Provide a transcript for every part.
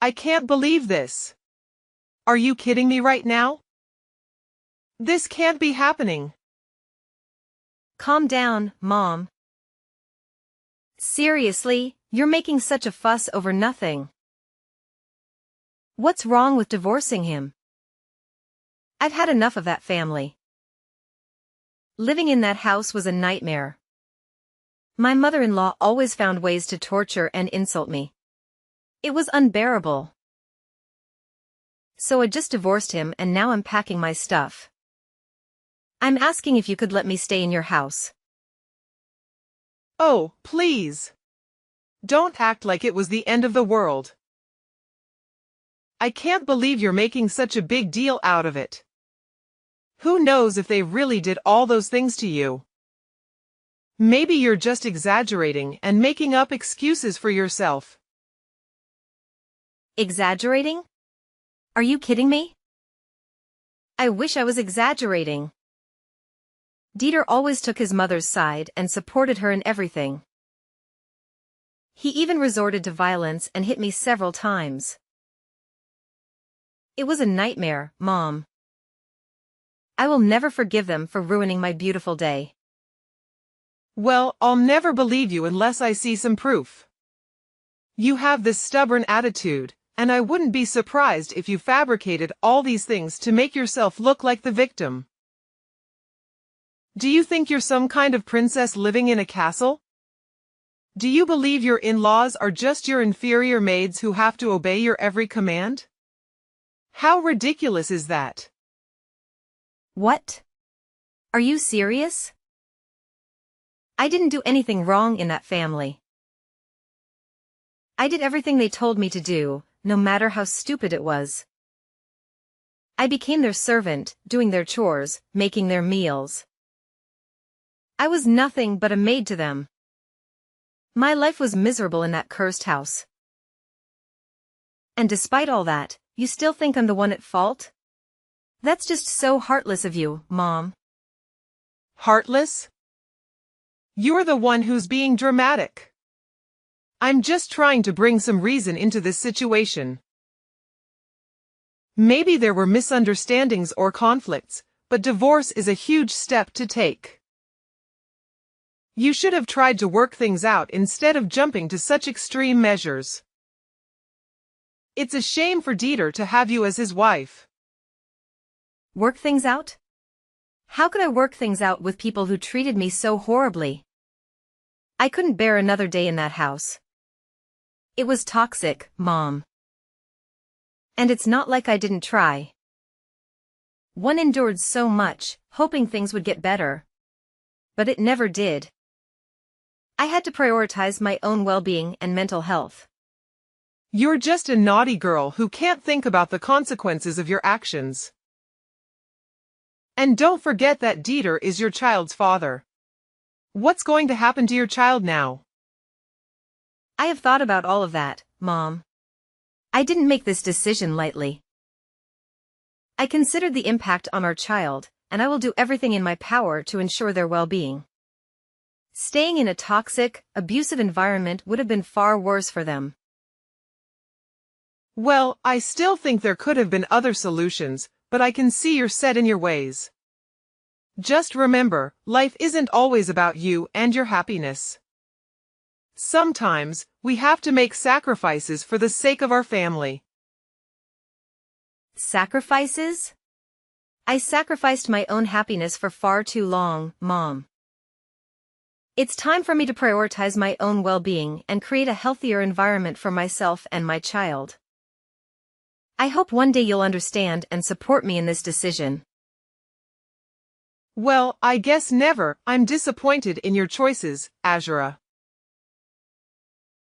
I can't believe this. Are you kidding me right now? This can't be happening. Calm down, Mom. Seriously, you're making such a fuss over nothing. What's wrong with divorcing him? I've had enough of that family. Living in that house was a nightmare. My mother-in-law always found ways to torture and insult me. It was unbearable. So I just divorced him and now I'm packing my stuff. I'm asking if you could let me stay in your house. Oh, please. Don't act like it was the end of the world. I can't believe you're making such a big deal out of it. Who knows if they really did all those things to you? Maybe you're just exaggerating and making up excuses for yourself. Exaggerating? Are you kidding me? I wish I was exaggerating. Dieter always took his mother's side and supported her in everything. He even resorted to violence and hit me several times. It was a nightmare, Mom. I will never forgive them for ruining my beautiful day. Well, I'll never believe you unless I see some proof. You have this stubborn attitude, and I wouldn't be surprised if you fabricated all these things to make yourself look like the victim. Do you think you're some kind of princess living in a castle? Do you believe your in-laws are just your inferior maids who have to obey your every command? How ridiculous is that? What? Are you serious? I didn't do anything wrong in that family. I did everything they told me to do, no matter how stupid it was. I became their servant, doing their chores, making their meals. I was nothing but a maid to them. My life was miserable in that cursed house. And despite all that, you still think I'm the one at fault? That's just so heartless of you, Mom. Heartless? You're the one who's being dramatic. I'm just trying to bring some reason into this situation. Maybe there were misunderstandings or conflicts, but divorce is a huge step to take. You should have tried to work things out instead of jumping to such extreme measures. It's a shame for Dieter to have you as his wife. Work things out? How could I work things out with people who treated me so horribly? I couldn't bear another day in that house. It was toxic, Mom. And it's not like I didn't try. One endured so much, hoping things would get better. But it never did. I had to prioritize my own well-being and mental health. You're just a naughty girl who can't think about the consequences of your actions. And don't forget that Dieter is your child's father. What's going to happen to your child now? I have thought about all of that, Mom. I didn't make this decision lightly. I considered the impact on our child, and I will do everything in my power to ensure their well-being. Staying in a toxic, abusive environment would have been far worse for them. Well, I still think there could have been other solutions, but I can see you're set in your ways. Just remember, life isn't always about you and your happiness. Sometimes, we have to make sacrifices for the sake of our family. Sacrifices? I sacrificed my own happiness for far too long, Mom. It's time for me to prioritize my own well-being and create a healthier environment for myself and my child. I hope one day you'll understand and support me in this decision. Well, I guess never. I'm disappointed in your choices, Azura.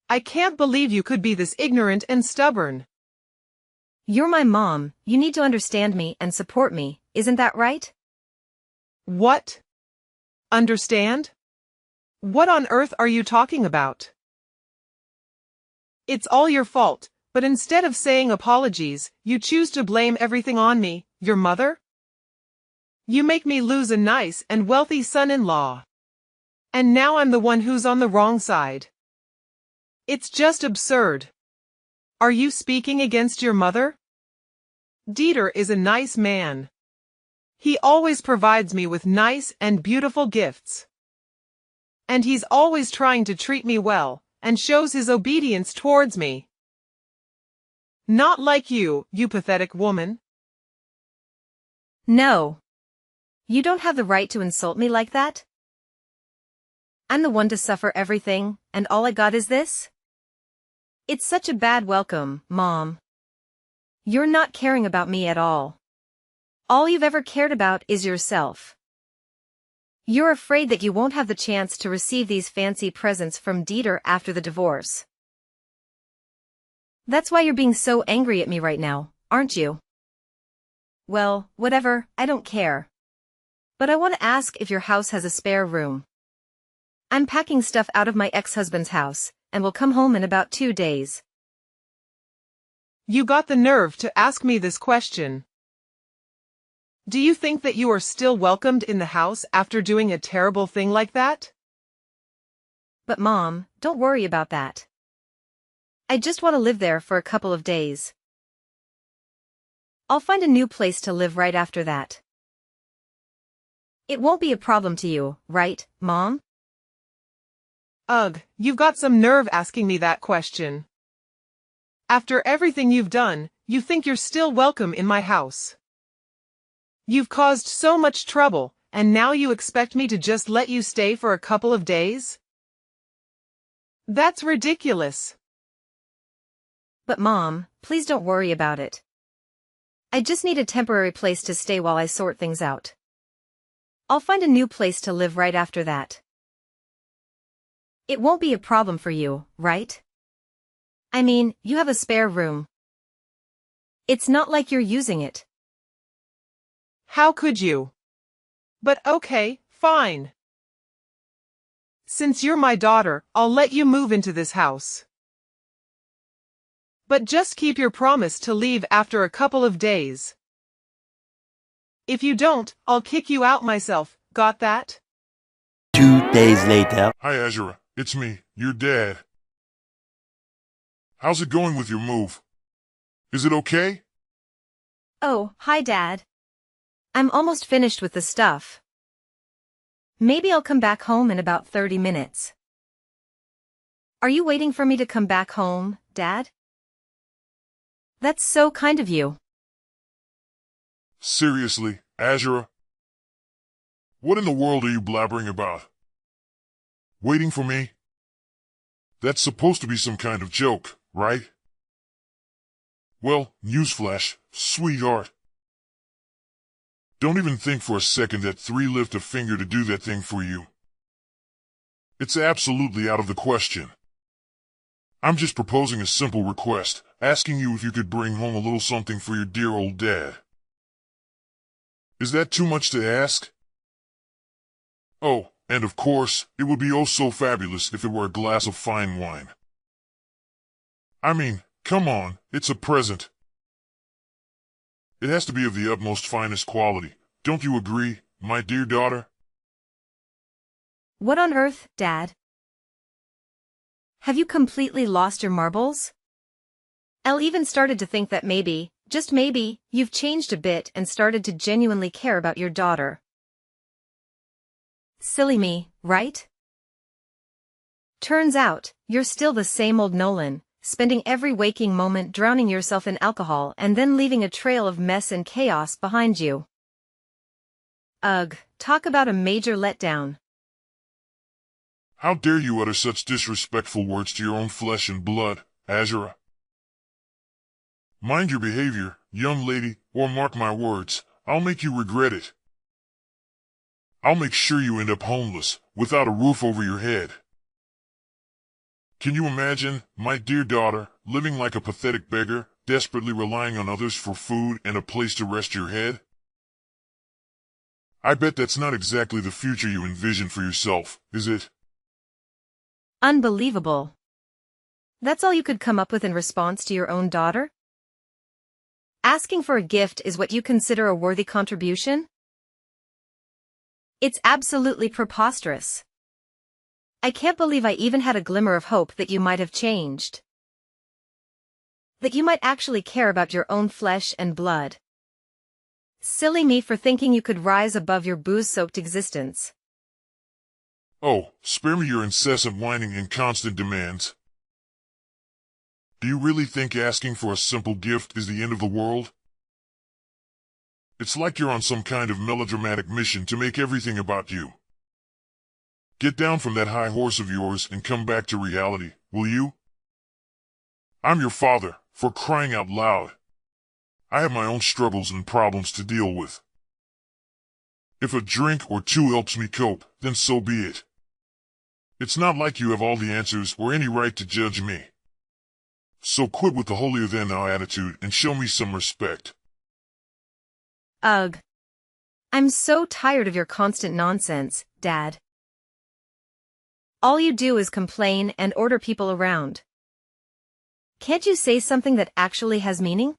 I can't believe you could be this ignorant and stubborn. You're my mom, you need to understand me and support me, isn't that right? What? Understand? What on earth are you talking about? It's all your fault, but instead of saying apologies, you choose to blame everything on me, your mother? You make me lose a nice and wealthy son-in-law. And now I'm the one who's on the wrong side. It's just absurd. Are you speaking against your mother? Dieter is a nice man. He always provides me with nice and beautiful gifts. And he's always trying to treat me well, and shows his obedience towards me. Not like you, you pathetic woman. No. You don't have the right to insult me like that. I'm the one to suffer everything, and all I got is this? It's such a bad welcome, Mom. You're not caring about me at all. All you've ever cared about is yourself. You're afraid that you won't have the chance to receive these fancy presents from Dieter after the divorce. That's why you're being so angry at me right now, aren't you? Well, whatever, I don't care. But I want to ask if your house has a spare room. I'm packing stuff out of my ex-husband's house, and will come home in about 2 days. You got the nerve to ask me this question. Do you think that you are still welcomed in the house after doing a terrible thing like that? But Mom, don't worry about that. I just want to live there for a couple of days. I'll find a new place to live right after that. It won't be a problem to you, right, Mom? Ugh, you've got some nerve asking me that question. After everything you've done, you think you're still welcome in my house. You've caused so much trouble, and now you expect me to just let you stay for a couple of days? That's ridiculous. But Mom, please don't worry about it. I just need a temporary place to stay while I sort things out. I'll find a new place to live right after that. It won't be a problem for you, right? I mean, you have a spare room. It's not like you're using it. How could you? But okay, fine. Since you're my daughter, I'll let you move into this house. But just keep your promise to leave after a couple of days. If you don't, I'll kick you out myself, got that? 2 days later. Hi, Azura. It's me, your dad. How's it going with your move? Is it okay? Oh, hi Dad. I'm almost finished with the stuff. Maybe I'll come back home in about 30 minutes. Are you waiting for me to come back home, Dad? That's so kind of you. Seriously, Azura? What in the world are you blabbering about? Waiting for me? That's supposed to be some kind of joke, right? Well, newsflash, sweetheart. Don't even think for a second that 3 lift a finger to do that thing for you. It's absolutely out of the question. I'm just proposing a simple request, asking you if you could bring home a little something for your dear old dad. Is that too much to ask? Oh, and of course, it would be oh so fabulous if it were a glass of fine wine. I mean, come on, it's a present. It has to be of the utmost finest quality. Don't you agree, my dear daughter? What on earth, Dad? Have you completely lost your marbles? Elle even started to think that maybe, just maybe, you've changed a bit and started to genuinely care about your daughter. Silly me, right? Turns out, you're still the same old Nolan, spending every waking moment drowning yourself in alcohol and then leaving a trail of mess and chaos behind you. Ugh, talk about a major letdown. How dare you utter such disrespectful words to your own flesh and blood, Azura? Mind your behavior, young lady, or mark my words, I'll make you regret it. I'll make sure you end up homeless, without a roof over your head. Can you imagine, my dear daughter, living like a pathetic beggar, desperately relying on others for food and a place to rest your head? I bet that's not exactly the future you envision for yourself, is it? Unbelievable. That's all you could come up with in response to your own daughter? Asking for a gift is what you consider a worthy contribution? It's absolutely preposterous. I can't believe I even had a glimmer of hope that you might have changed. That you might actually care about your own flesh and blood. Silly me for thinking you could rise above your booze-soaked existence. Oh, spare me your incessant whining and constant demands. Do you really think asking for a simple gift is the end of the world? It's like you're on some kind of melodramatic mission to make everything about you. Get down from that high horse of yours and come back to reality, will you? I'm your father, for crying out loud. I have my own struggles and problems to deal with. If a drink or two helps me cope, then so be it. It's not like you have all the answers or any right to judge me. So quit with the holier-than-thou attitude and show me some respect. Ugh. I'm so tired of your constant nonsense, Dad. All you do is complain and order people around. Can't you say something that actually has meaning?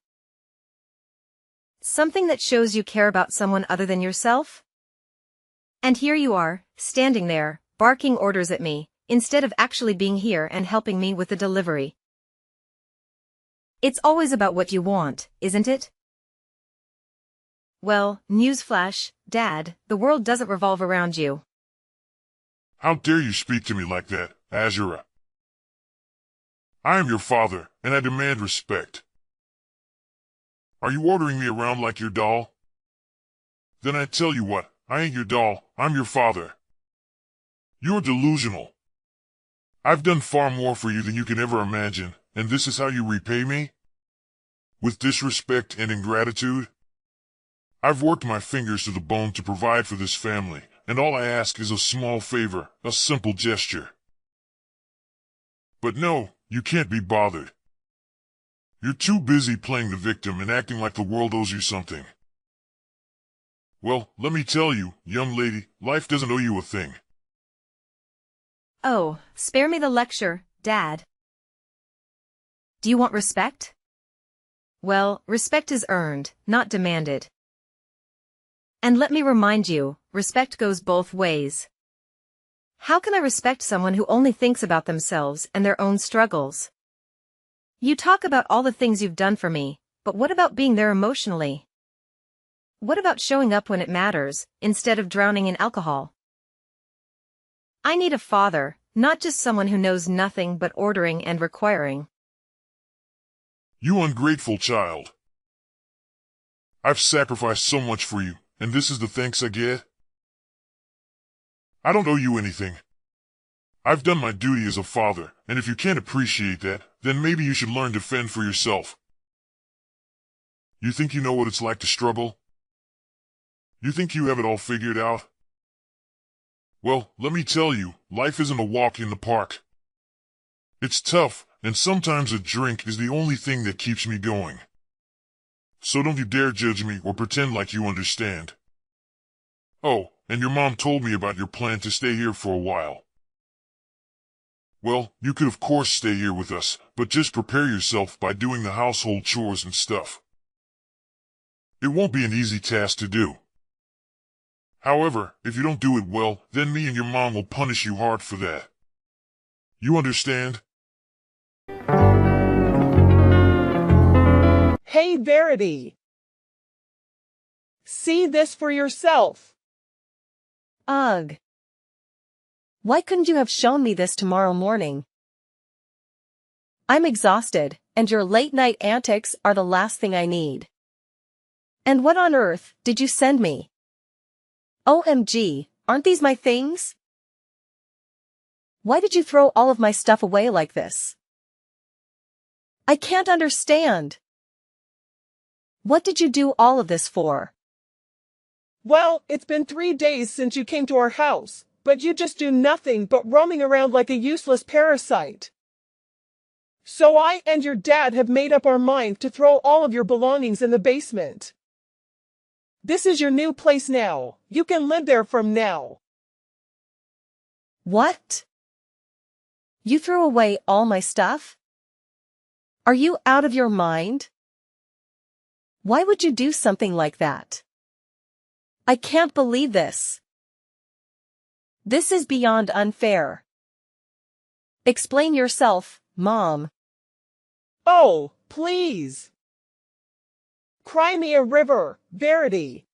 Something that shows you care about someone other than yourself? And here you are, standing there, barking orders at me, instead of actually being here and helping me with the delivery. It's always about what you want, isn't it? Well, newsflash, Dad, the world doesn't revolve around you. How dare you speak to me like that, Azura? I am your father, and I demand respect. Are you ordering me around like your doll? Then I tell you what, I ain't your doll, I'm your father. You're delusional. I've done far more for you than you can ever imagine, and this is how you repay me? With disrespect and ingratitude? I've worked my fingers to the bone to provide for this family, and all I ask is a small favor, a simple gesture. But no, you can't be bothered. You're too busy playing the victim and acting like the world owes you something. Well, let me tell you, young lady, life doesn't owe you a thing. Oh, spare me the lecture, Dad. Do you want respect? Well, respect is earned, not demanded. And let me remind you, respect goes both ways. How can I respect someone who only thinks about themselves and their own struggles? You talk about all the things you've done for me, but what about being there emotionally? What about showing up when it matters, instead of drowning in alcohol? I need a father, not just someone who knows nothing but ordering and requiring. You ungrateful child. I've sacrificed so much for you, and this is the thanks I get? I don't owe you anything. I've done my duty as a father, and if you can't appreciate that, then maybe you should learn to fend for yourself. You think you know what it's like to struggle? You think you have it all figured out? Well, let me tell you, life isn't a walk in the park. It's tough, and sometimes a drink is the only thing that keeps me going. So don't you dare judge me or pretend like you understand. Oh, and your mom told me about your plan to stay here for a while. Well, you could of course stay here with us, but just prepare yourself by doing the household chores and stuff. It won't be an easy task to do. However, if you don't do it well, then me and your mom will punish you hard for that. You understand? Hey, Verity. See this for yourself. Ugh. Why couldn't you have shown me this tomorrow morning? I'm exhausted, and your late-night antics are the last thing I need. And what on earth did you send me? OMG, aren't these my things? Why did you throw all of my stuff away like this? I can't understand. What did you do all of this for? Well, it's been 3 days since you came to our house, but you just do nothing but roaming around like a useless parasite. So I and your dad have made up our mind to throw all of your belongings in the basement. This is your new place now. You can live there from now. What? You threw away all my stuff? Are you out of your mind? Why would you do something like that? I can't believe this. This is beyond unfair. Explain yourself, Mom. Oh, please. Cry me a river, Verity.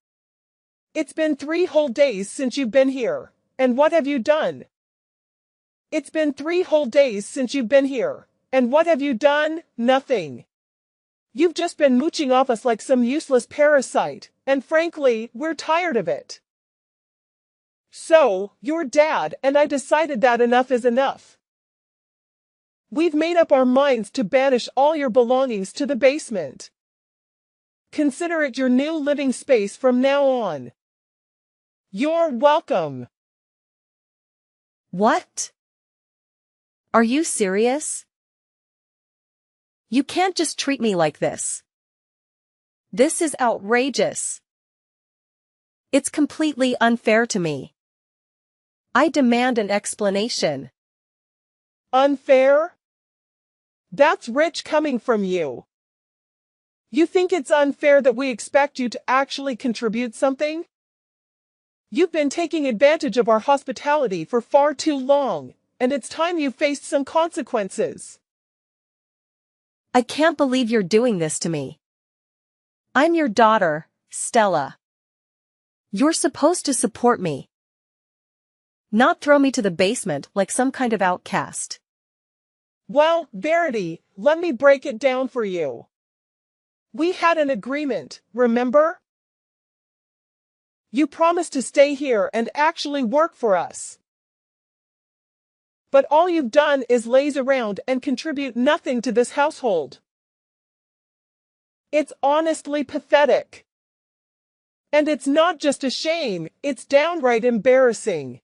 It's been 3 whole days since you've been here, and what have you done? It's been 3 whole days since you've been here, and what have you done? Nothing. You've just been mooching off us like some useless parasite, and frankly, we're tired of it. So, your dad and I decided that enough is enough. We've made up our minds to banish all your belongings to the basement. Consider it your new living space from now on. You're welcome. What? Are you serious? You can't just treat me like this. This is outrageous. It's completely unfair to me. I demand an explanation. Unfair? That's rich coming from you. You think it's unfair that we expect you to actually contribute something? You've been taking advantage of our hospitality for far too long, and it's time you faced some consequences. I can't believe you're doing this to me. I'm your daughter, Stella. You're supposed to support me, not throw me to the basement like some kind of outcast. Well, Verity, let me break it down for you. We had an agreement, remember? You promised to stay here and actually work for us. But all you've done is laze around and contribute nothing to this household. It's honestly pathetic. And it's not just a shame, it's downright embarrassing.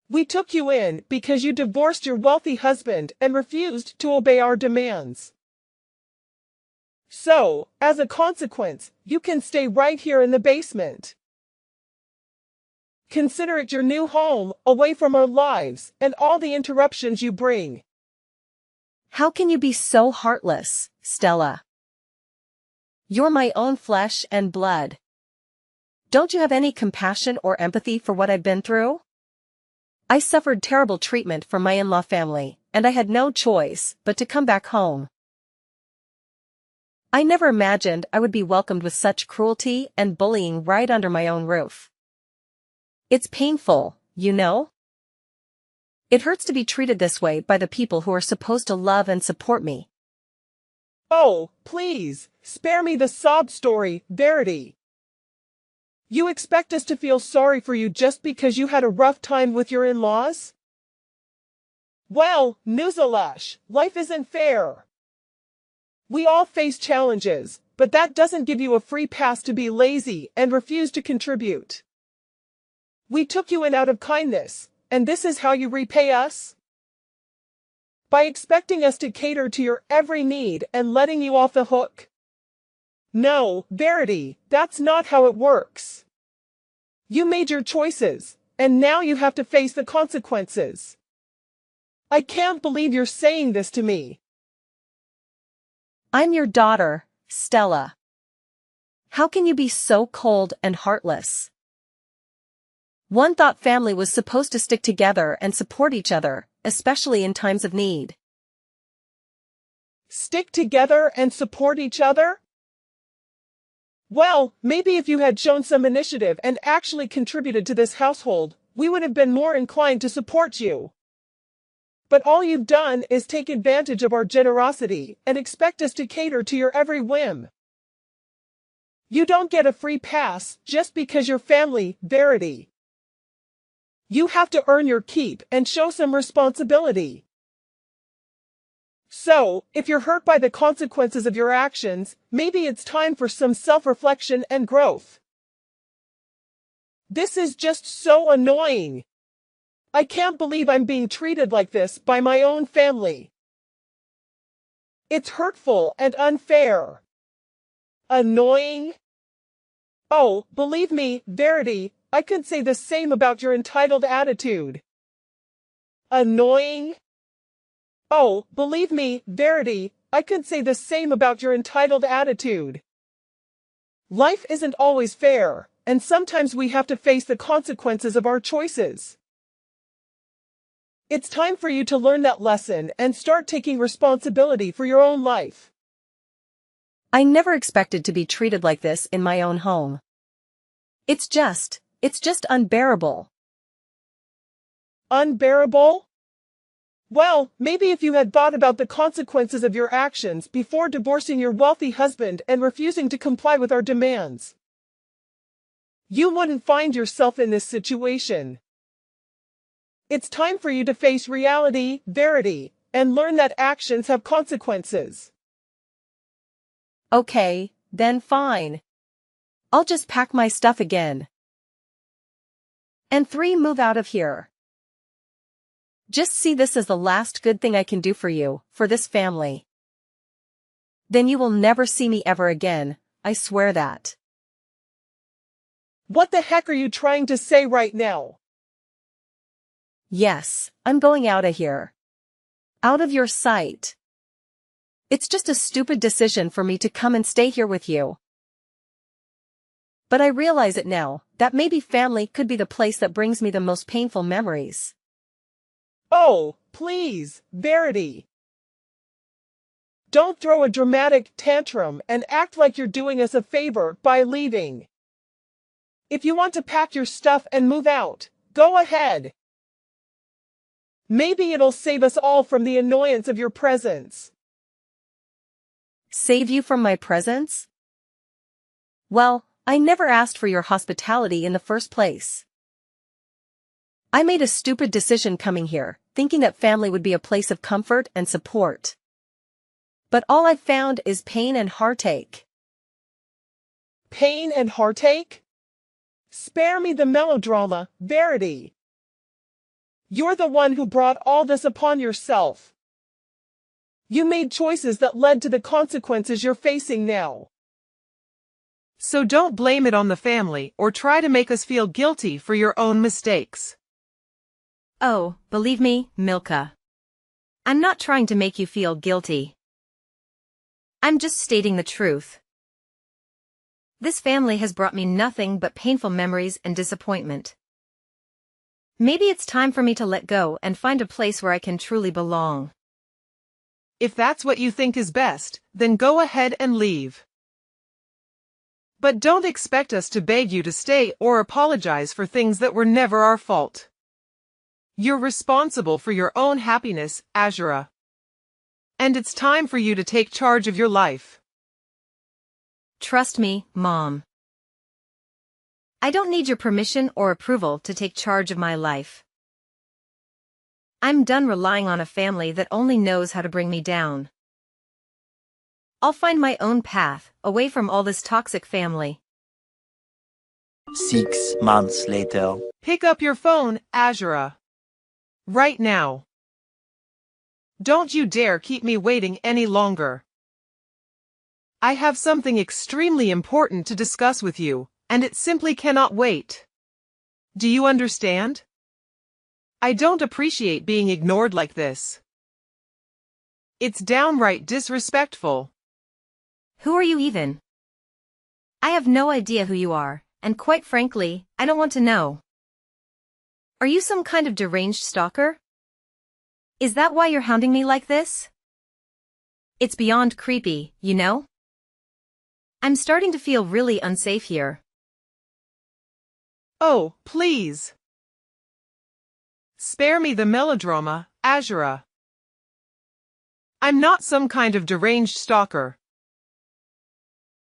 We took you in because you divorced your wealthy husband and refused to obey our demands. So, as a consequence, you can stay right here in the basement. Consider it your new home, away from our lives and all the interruptions you bring. How can you be so heartless, Stella? You're my own flesh and blood. Don't you have any compassion or empathy for what I've been through? I suffered terrible treatment from my in-law family, and I had no choice but to come back home. I never imagined I would be welcomed with such cruelty and bullying right under my own roof. It's painful, you know? It hurts to be treated this way by the people who are supposed to love and support me. Oh, please, spare me the sob story, Verity. You expect us to feel sorry for you just because you had a rough time with your in-laws? Well, newsalash, life isn't fair. We all face challenges, but that doesn't give you a free pass to be lazy and refuse to contribute. We took you in out of kindness, and this is how you repay us? By expecting us to cater to your every need and letting you off the hook? No, Verity, that's not how it works. You made your choices, and now you have to face the consequences. I can't believe you're saying this to me. I'm your daughter, Stella. How can you be so cold and heartless? One thought family was supposed to stick together and support each other, especially in times of need. Stick together and support each other? Well, maybe if you had shown some initiative and actually contributed to this household, we would have been more inclined to support you. But all you've done is take advantage of our generosity and expect us to cater to your every whim. You don't get a free pass just because you're family, Verity. You have to earn your keep and show some responsibility. So, if you're hurt by the consequences of your actions, maybe it's time for some self-reflection and growth. This is just so annoying. I can't believe I'm being treated like this by my own family. It's hurtful and unfair. Annoying? Oh, believe me, Verity, I could say the same about your entitled attitude. Annoying? Oh, believe me, Verity, I could say the same about your entitled attitude. Life isn't always fair, and sometimes we have to face the consequences of our choices. It's time for you to learn that lesson and start taking responsibility for your own life. I never expected to be treated like this in my own home. It's just unbearable. Unbearable? Well, maybe if you had thought about the consequences of your actions before divorcing your wealthy husband and refusing to comply with our demands, you wouldn't find yourself in this situation. It's time for you to face reality, verity, and learn that actions have consequences. Okay, then fine. I'll just pack my stuff again. And 3, move out of here. Just see this as the last good thing I can do for you, for this family. Then you will never see me ever again, I swear that. What the heck are you trying to say right now? Yes, I'm going out of here. Out of your sight. It's just a stupid decision for me to come and stay here with you. But I realize it now, that maybe family could be the place that brings me the most painful memories. Oh, please, Verity. Don't throw a dramatic tantrum and act like you're doing us a favor by leaving. If you want to pack your stuff and move out, go ahead. Maybe it'll save us all from the annoyance of your presence. Save you from my presence? Well, I never asked for your hospitality in the first place. I made a stupid decision coming here, thinking that family would be a place of comfort and support. But all I've found is pain and heartache. Pain and heartache? Spare me the melodrama, Verity. You're the one who brought all this upon yourself. You made choices that led to the consequences you're facing now. So don't blame it on the family or try to make us feel guilty for your own mistakes. Oh, believe me, Milka. I'm not trying to make you feel guilty. I'm just stating the truth. This family has brought me nothing but painful memories and disappointment. Maybe it's time for me to let go and find a place where I can truly belong. If that's what you think is best, then go ahead and leave. But don't expect us to beg you to stay or apologize for things that were never our fault. You're responsible for your own happiness, Azura. And it's time for you to take charge of your life. Trust me, Mom. I don't need your permission or approval to take charge of my life. I'm done relying on a family that only knows how to bring me down. I'll find my own path, away from all this toxic family. 6 months later. Pick up your phone, Azura. Right now. Don't you dare keep me waiting any longer. I have something extremely important to discuss with you, and it simply cannot wait. Do you understand? I don't appreciate being ignored like this. It's downright disrespectful. Who are you even? I have no idea who you are, and quite frankly, I don't want to know. Are you some kind of deranged stalker? Is that why you're hounding me like this? It's beyond creepy, you know? I'm starting to feel really unsafe here. Oh, please. Spare me the melodrama, Azura. I'm not some kind of deranged stalker.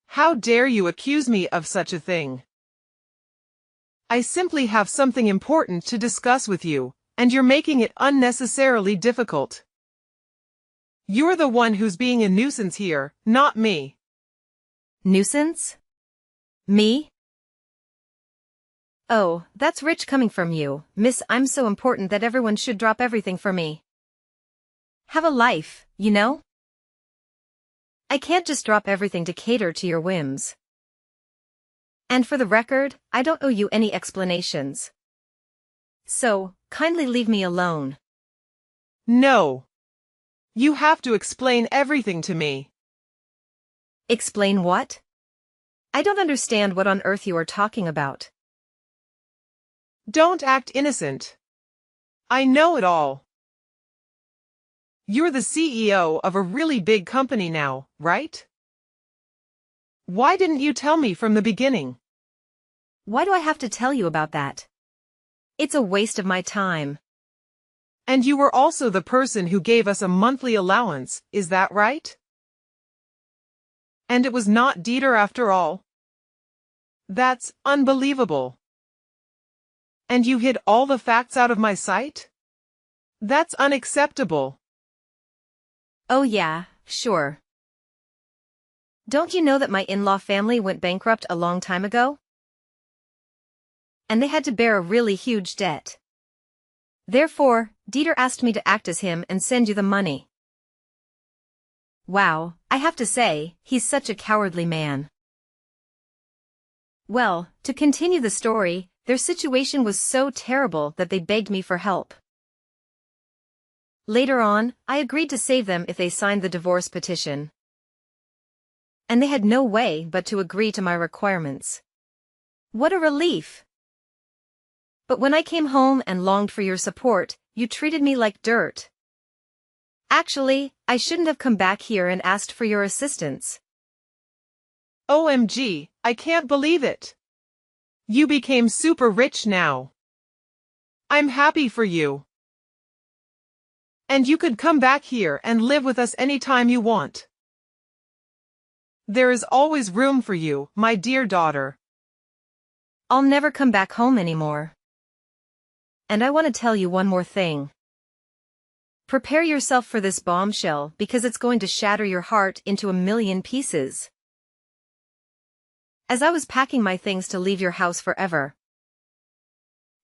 How dare you accuse me of such a thing? I simply have something important to discuss with you, and you're making it unnecessarily difficult. You're the one who's being a nuisance here, not me. Nuisance? Me? Oh, that's rich coming from you, miss. I'm so important that everyone should drop everything for me. Have a life, you know? I can't just drop everything to cater to your whims. And for the record, I don't owe you any explanations. So, kindly leave me alone. No. You have to explain everything to me. Explain what? I don't understand what on earth you are talking about. Don't act innocent. I know it all. You're the CEO of a really big company now, right? Why didn't you tell me from the beginning? Why do I have to tell you about that? It's a waste of my time. And you were also the person who gave us a monthly allowance, is that right? And it was not Dieter after all? That's unbelievable. And you hid all the facts out of my sight? That's unacceptable. Oh yeah, sure. Don't you know that my in-law family went bankrupt a long time ago? And they had to bear a really huge debt. Therefore, Dieter asked me to act as him and send you the money. Wow, I have to say, he's such a cowardly man. Well, to continue the story, their situation was so terrible that they begged me for help. Later on, I agreed to save them if they signed the divorce petition. And they had no way but to agree to my requirements. What a relief! But when I came home and longed for your support, you treated me like dirt. Actually, I shouldn't have come back here and asked for your assistance. OMG, I can't believe it. You became super rich now. I'm happy for you. And you could come back here and live with us anytime you want. There is always room for you, my dear daughter. I'll never come back home anymore. And I want to tell you one more thing. Prepare yourself for this bombshell because it's going to shatter your heart into a million pieces. As I was packing my things to leave your house forever,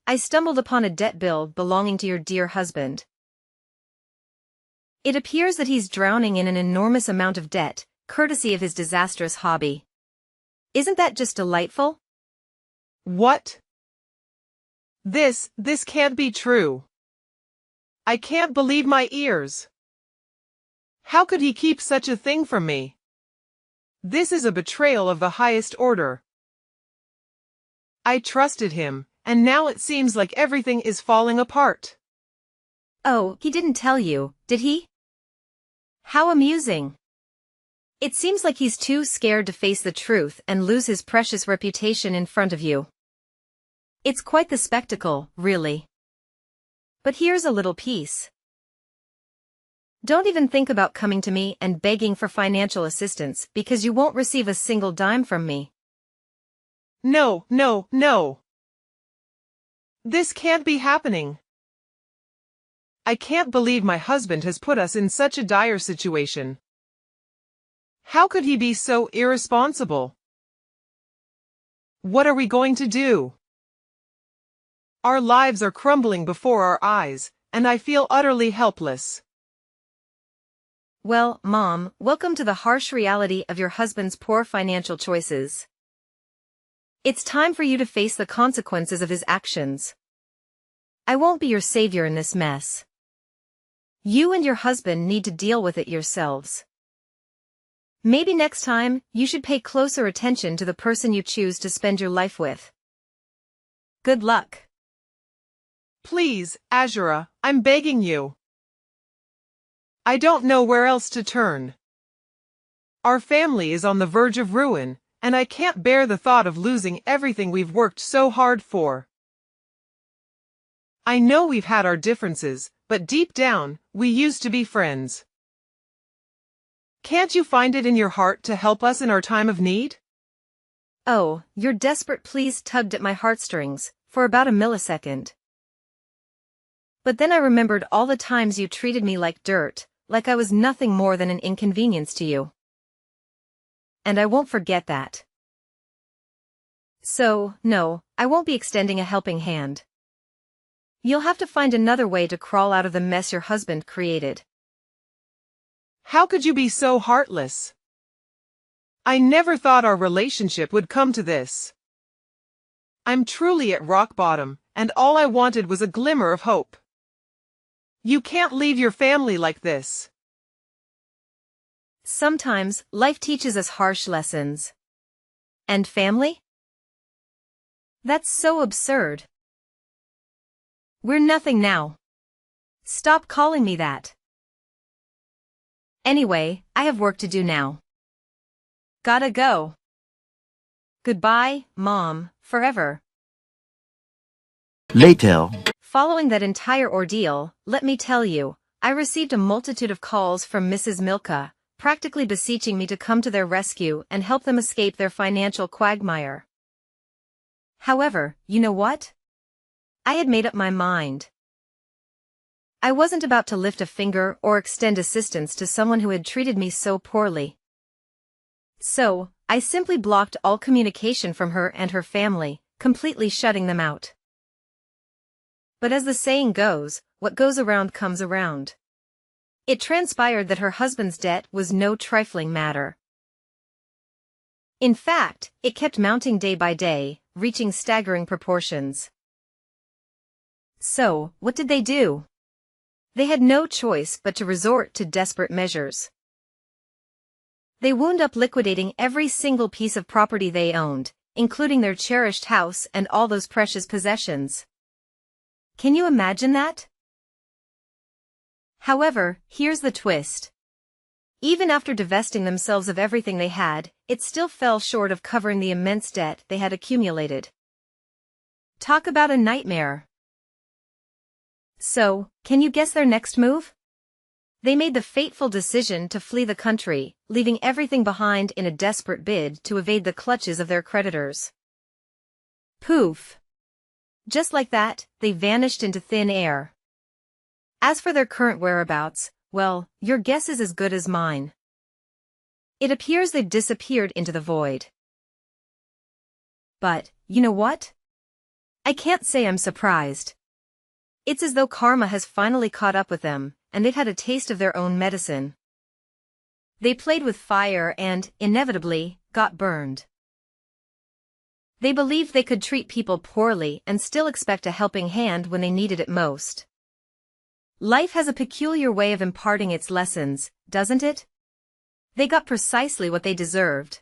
I stumbled upon a debt bill belonging to your dear husband. It appears that he's drowning in an enormous amount of debt, courtesy of his disastrous hobby. Isn't that just delightful? What? This can't be true. I can't believe my ears. How could he keep such a thing from me? This is a betrayal of the highest order. I trusted him, and now it seems like everything is falling apart. Oh, he didn't tell you, did he? How amusing. It seems like he's too scared to face the truth and lose his precious reputation in front of you. It's quite the spectacle, really. But here's a little piece. Don't even think about coming to me and begging for financial assistance because you won't receive a single dime from me. No, no, no. This can't be happening. I can't believe my husband has put us in such a dire situation. How could he be so irresponsible? What are we going to do? Our lives are crumbling before our eyes, and I feel utterly helpless. Well, Mom, welcome to the harsh reality of your husband's poor financial choices. It's time for you to face the consequences of his actions. I won't be your savior in this mess. You and your husband need to deal with it yourselves. Maybe next time, you should pay closer attention to the person you choose to spend your life with. Good luck. Please, Azura, I'm begging you. I don't know where else to turn. Our family is on the verge of ruin, and I can't bear the thought of losing everything we've worked so hard for. I know we've had our differences, but deep down, we used to be friends. Can't you find it in your heart to help us in our time of need? Oh, your desperate pleas tugged at my heartstrings, for about a millisecond. But then I remembered all the times you treated me like dirt, like I was nothing more than an inconvenience to you. And I won't forget that. So, no, I won't be extending a helping hand. You'll have to find another way to crawl out of the mess your husband created. How could you be so heartless? I never thought our relationship would come to this. I'm truly at rock bottom, and all I wanted was a glimmer of hope. You can't leave your family like this. Sometimes, life teaches us harsh lessons. And family? That's so absurd. We're nothing now. Stop calling me that. Anyway, I have work to do now. Gotta go. Goodbye, Mom, forever. Later. Following that entire ordeal, let me tell you, I received a multitude of calls from Mrs. Milka, practically beseeching me to come to their rescue and help them escape their financial quagmire. However, you know what? I had made up my mind. I wasn't about to lift a finger or extend assistance to someone who had treated me so poorly. So, I simply blocked all communication from her and her family, completely shutting them out. But as the saying goes, what goes around comes around. It transpired that her husband's debt was no trifling matter. In fact, it kept mounting day by day, reaching staggering proportions. So, what did they do? They had no choice but to resort to desperate measures. They wound up liquidating every single piece of property they owned, including their cherished house and all those precious possessions. Can you imagine that? However, here's the twist. Even after divesting themselves of everything they had, it still fell short of covering the immense debt they had accumulated. Talk about a nightmare. So, can you guess their next move? They made the fateful decision to flee the country, leaving everything behind in a desperate bid to evade the clutches of their creditors. Poof! Just like that, they vanished into thin air. As for their current whereabouts, well, your guess is as good as mine. It appears they've disappeared into the void. But, you know what? I can't say I'm surprised. It's as though karma has finally caught up with them, and they've had a taste of their own medicine. They played with fire and, inevitably, got burned. They believed they could treat people poorly and still expect a helping hand when they needed it most. Life has a peculiar way of imparting its lessons, doesn't it? They got precisely what they deserved.